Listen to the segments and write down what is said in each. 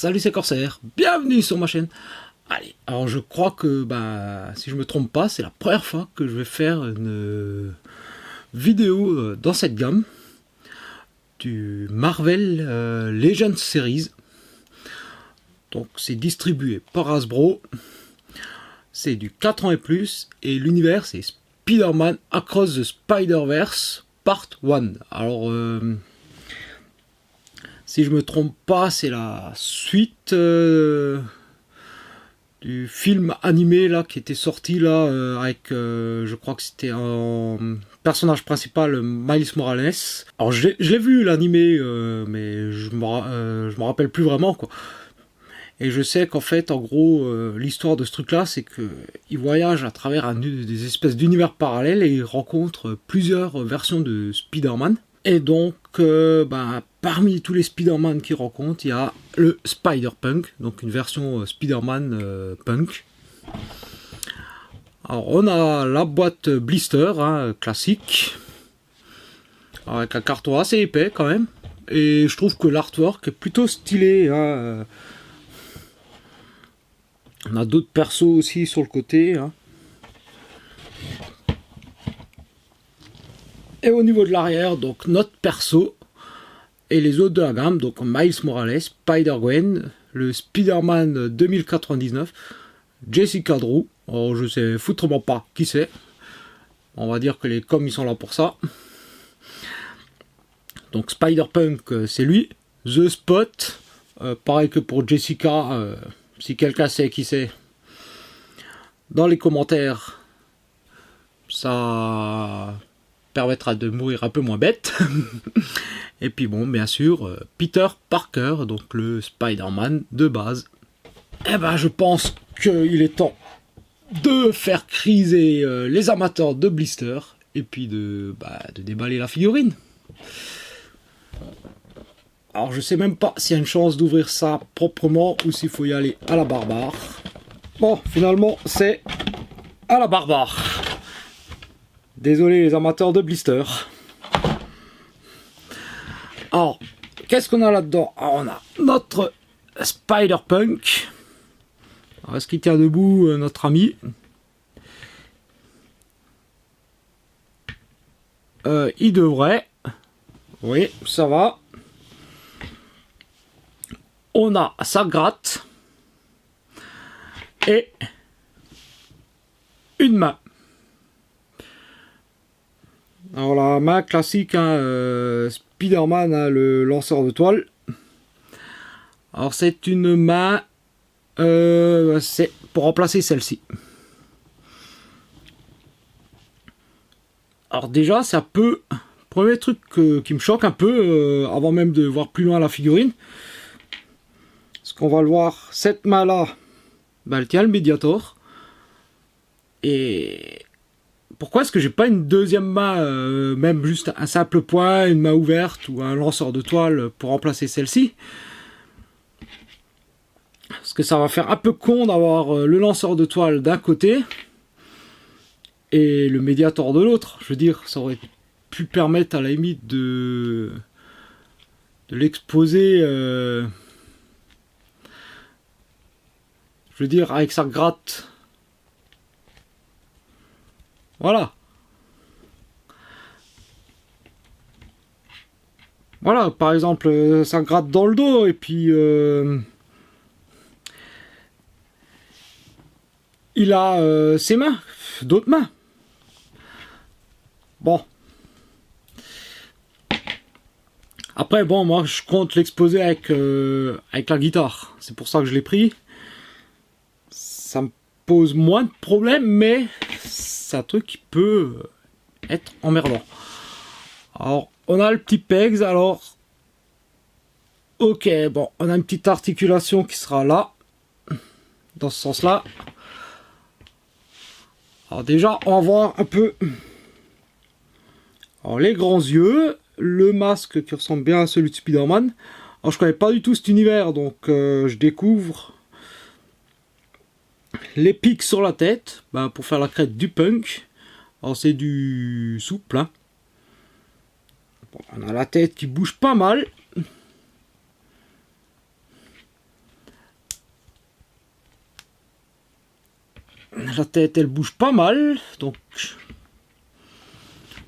Salut, c'est Corsair, bienvenue sur ma chaîne. Allez, alors je crois que, si je me trompe pas, c'est la première fois que je vais faire une vidéo dans cette gamme du Marvel Legends Series. Donc c'est distribué par Hasbro, c'est du 4 ans et plus, et l'univers c'est Spider-Man Across the Spider-Verse Part 1. Alors si je me trompe pas, c'est la suite du film animé là qui était sorti là avec je crois que c'était un personnage principal Miles Morales. Alors je l'ai vu l'animé mais je me rappelle plus vraiment quoi. Et je sais qu'en fait en gros l'histoire de ce truc là c'est que il voyage à travers des espèces d'univers parallèles et il rencontre plusieurs versions de Spider-Man. Et donc, parmi tous les Spider-Man qu'il rencontre, il y a le Spider-Punk, donc une version Spider-Man Punk. Alors, on a la boîte blister, classique, avec un carton assez épais quand même. Et je trouve que l'artwork est plutôt stylé. On a d'autres persos aussi sur le côté. Et au niveau de l'arrière, donc notre perso et les autres de la gamme, donc Miles Morales, Spider-Gwen, le Spider-Man 2099, Jessica Drew, alors je sais foutrement pas qui c'est, on va dire que les coms ils sont là pour ça. Donc Spider-Punk c'est lui, The Spot, pareil que pour Jessica, si quelqu'un sait qui c'est, dans les commentaires, ça permettra de mourir un peu moins bête. Et puis bon, bien sûr, Peter Parker, donc le Spider-Man de base. Et je pense qu'il est temps de faire criser les amateurs de blister et puis de déballer la figurine. Alors je sais même pas s'il y a une chance d'ouvrir ça proprement ou s'il faut y aller à la barbare. Bon, finalement c'est à la barbare. Désolé les amateurs de blister. Alors, qu'est-ce qu'on a là-dedans? On a notre Spider-Punk. Est-ce qu'il tient debout, notre ami? Il devrait. Oui, ça va. On a sa gratte. Et une main. Alors la main classique, Spider-Man, le lanceur de toile. Alors c'est une main, c'est pour remplacer celle-ci. Alors déjà c'est un peu, premier truc qui me choque un peu, avant même de voir plus loin la figurine. Parce qu'on va le voir, cette main-là, elle tient le Mediator. Et pourquoi est-ce que j'ai pas une deuxième main, même juste un simple point, une main ouverte ou un lanceur de toile pour remplacer celle-ci? Parce que ça va faire un peu con d'avoir le lanceur de toile d'un côté et le Mediator de l'autre. Je veux dire, ça aurait pu permettre à la limite de l'exposer, je veux dire, avec sa gratte. Voilà. Voilà, par exemple, ça gratte dans le dos et puis il a ses mains, d'autres mains. Bon. Après, bon, moi je compte l'exposer avec la guitare. C'est pour ça que je l'ai pris. Ça me pose moins de problèmes, mais c'est un truc qui peut être emmerdant. Alors, on a le petit pegs, alors... Ok, bon, on a une petite articulation qui sera là, dans ce sens-là. Alors déjà, on va voir un peu... Alors, les grands yeux, le masque qui ressemble bien à celui de Spider-Man. Alors, je connais pas du tout cet univers, donc je découvre... Les pics sur la tête, pour faire la crête du punk. Alors c'est du souple. Bon, on a la tête qui bouge pas mal. La tête, elle bouge pas mal. Donc,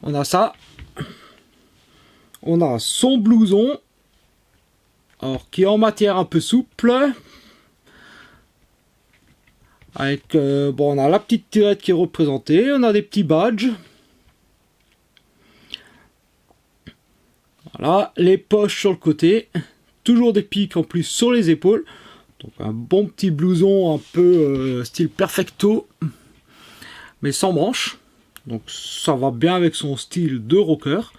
on a ça. On a son blouson. Alors, qui est en matière un peu souple. Avec, bon, on a la petite tirette qui est représentée. On a des petits badges. Voilà, les poches sur le côté. Toujours des pics en plus sur les épaules. Donc un bon petit blouson un peu style perfecto. Mais sans manches. Donc ça va bien avec son style de rocker.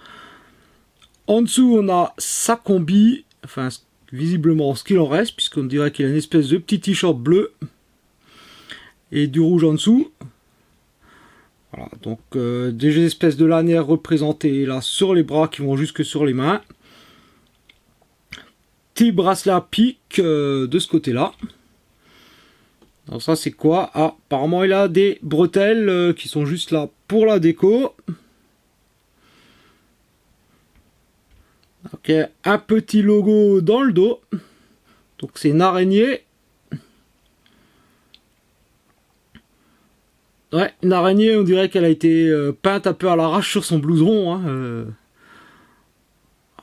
En dessous on a sa combi. Enfin visiblement ce qu'il en reste. Puisqu'on dirait qu'il a une espèce de petit t-shirt bleu. Et du rouge en dessous. Voilà, donc des espèces de lanières représentées là sur les bras qui vont jusque sur les mains. Petit bracelet à pic de ce côté là. Alors ça c'est quoi? Ah, apparemment il a des bretelles qui sont juste là pour la déco. Ok, un petit logo dans le dos. Donc c'est une araignée. Ouais, une araignée, on dirait qu'elle a été peinte un peu à l'arrache sur son blouson. Hein,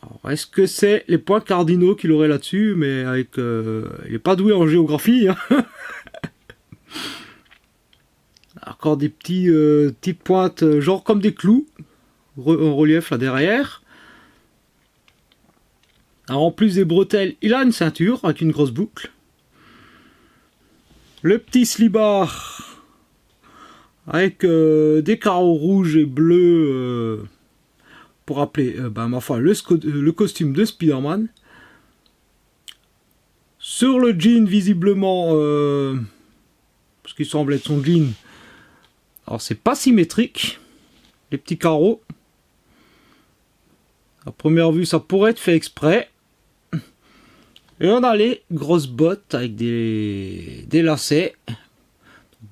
Alors, est-ce que c'est les points cardinaux qu'il aurait là-dessus? Mais avec, il n'est pas doué en géographie. Hein. Encore des petites pointes, genre comme des clous, en relief là derrière. Alors en plus des bretelles, il a une ceinture avec une grosse boucle. Le petit slibard avec des carreaux rouges et bleus pour rappeler ma foi, le costume de Spider-Man. Sur le jean, visiblement, parce qu'il semble être son jean, alors c'est pas symétrique, les petits carreaux. À première vue, ça pourrait être fait exprès. Et on a les grosses bottes avec des lacets.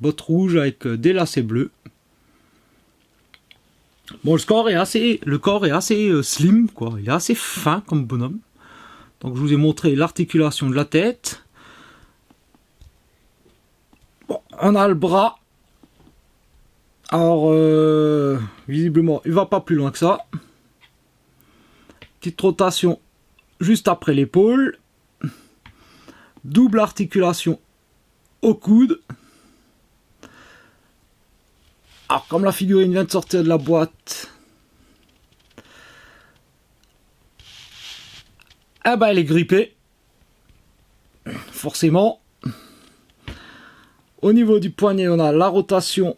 Bottes rouges avec des lacets bleus. Bon, le corps est assez slim, quoi. Il est assez fin comme bonhomme. Donc je vous ai montré l'articulation de la tête. Bon, on a le bras. Alors, visiblement, il va pas plus loin que ça. Petite rotation juste après l'épaule. Double articulation au coude. Alors, comme la figurine vient de sortir de la boîte, ah bah elle est grippée. Forcément. Au niveau du poignet, on a la rotation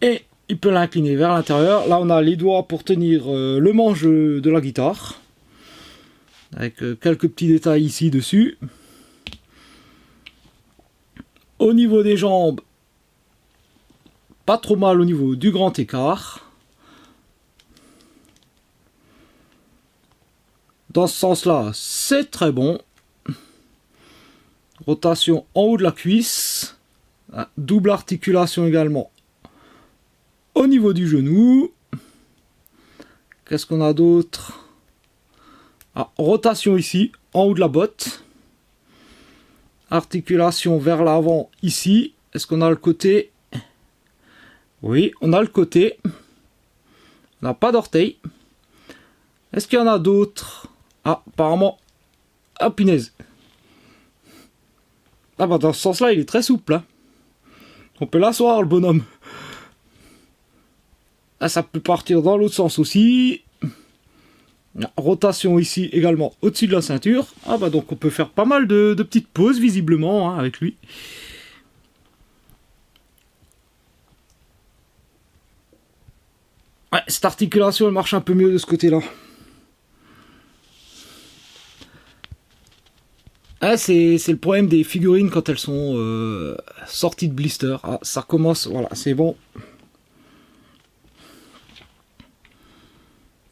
et il peut l'incliner vers l'intérieur. Là, on a les doigts pour tenir le manche de la guitare. Avec quelques petits détails ici dessus. Au niveau des jambes, pas trop mal au niveau du grand écart. Dans ce sens-là, c'est très bon. Rotation en haut de la cuisse. Double articulation également au niveau du genou. Qu'est-ce qu'on a d'autre? Rotation ici, en haut de la botte. Articulation vers l'avant ici. Est-ce qu'on a le côté? Oui, on a le côté. On n'a pas d'orteil. Est-ce qu'il y en a d'autres? Ah, apparemment. Ah, punaise. Ah bah dans ce sens-là, il est très souple. Hein. On peut l'asseoir, le bonhomme. Ah, ça peut partir dans l'autre sens aussi. Rotation ici également au-dessus de la ceinture. Ah bah donc on peut faire pas mal de petites pauses visiblement hein, avec lui. Ouais, cette articulation elle marche un peu mieux de ce côté-là. Ah, c'est le problème des figurines quand elles sont sorties de blister. Ah, ça commence, voilà, c'est bon.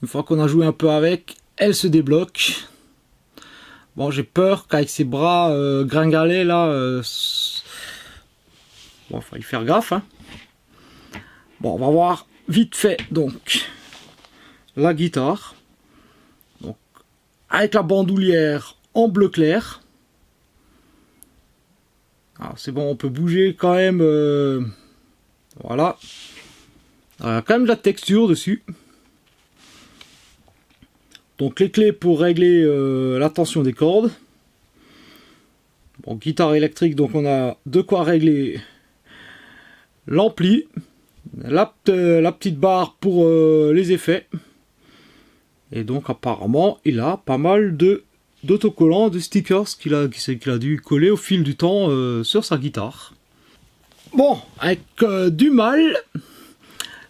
Une fois qu'on a joué un peu avec, elle se débloque. Bon, j'ai peur qu'avec ses bras gringalés là, bon, faut y faire gaffe. Hein. Bon, on va voir vite fait donc la guitare. Donc, avec la bandoulière en bleu clair. Alors c'est bon, on peut bouger quand même. Voilà. Il y a quand même de la texture dessus. Donc les clés pour régler la tension des cordes. Bon, guitare électrique, donc on a de quoi régler l'ampli. La petite barre pour les effets. Et donc apparemment il a pas mal d'autocollants, de stickers qu'il a dû coller au fil du temps sur sa guitare. Bon, avec du mal,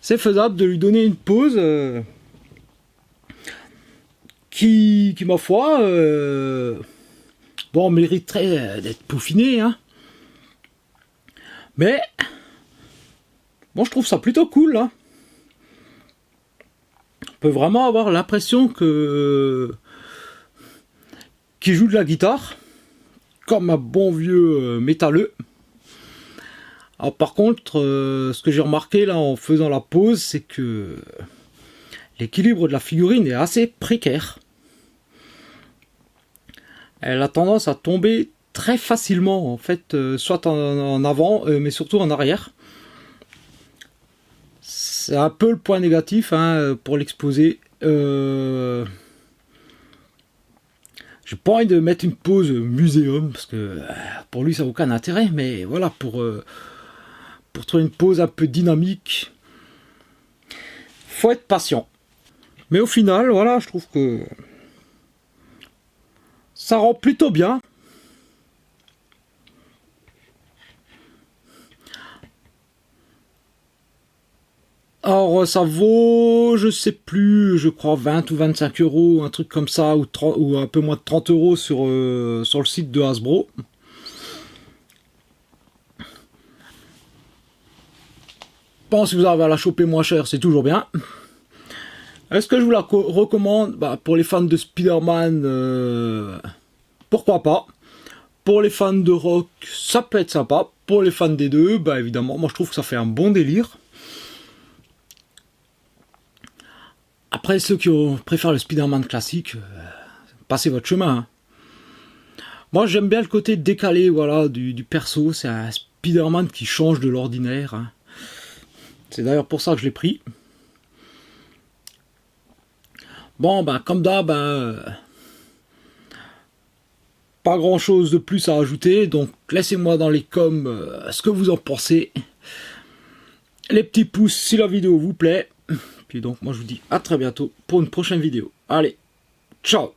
c'est faisable de lui donner une pause qui ma foi, bon, mériterait d'être peaufiné, hein. Mais bon, je trouve ça plutôt cool, hein. On peut vraiment avoir l'impression qu'il joue de la guitare comme un bon vieux métalleux. Alors par contre, ce que j'ai remarqué là en faisant la pause, c'est que l'équilibre de la figurine est assez précaire. Elle a tendance à tomber très facilement, en fait, soit en avant, mais surtout en arrière. C'est un peu le point négatif, hein, pour l'exposer. J'ai pas envie de mettre une pause muséum, parce que pour lui ça n'a aucun intérêt, mais voilà, pour trouver une pause un peu dynamique, faut être patient. Mais au final, voilà, je trouve que ça rend plutôt bien. Alors ça vaut, je sais plus, je crois 20 ou 25 euros, un truc comme ça, ou, 30, ou un peu moins de 30 euros sur le site de Hasbro. Bon, si vous arrivez à la choper moins cher, c'est toujours bien. Est-ce que je vous la recommande? Bah, pour les fans de Spider-Man, pourquoi pas. Pour les fans de rock, ça peut être sympa. Pour les fans des deux, bah évidemment, moi je trouve que ça fait un bon délire. Après, ceux qui préfèrent le Spider-Man classique, passez votre chemin, hein. Moi j'aime bien le côté décalé, voilà, du perso. C'est un Spider-Man qui change de l'ordinaire, hein. C'est d'ailleurs pour ça que je l'ai pris. Bon, ben, comme d'hab, pas grand chose de plus à ajouter, donc laissez-moi dans les coms ce que vous en pensez. Les petits pouces si la vidéo vous plaît. Puis donc, moi je vous dis à très bientôt pour une prochaine vidéo. Allez, ciao!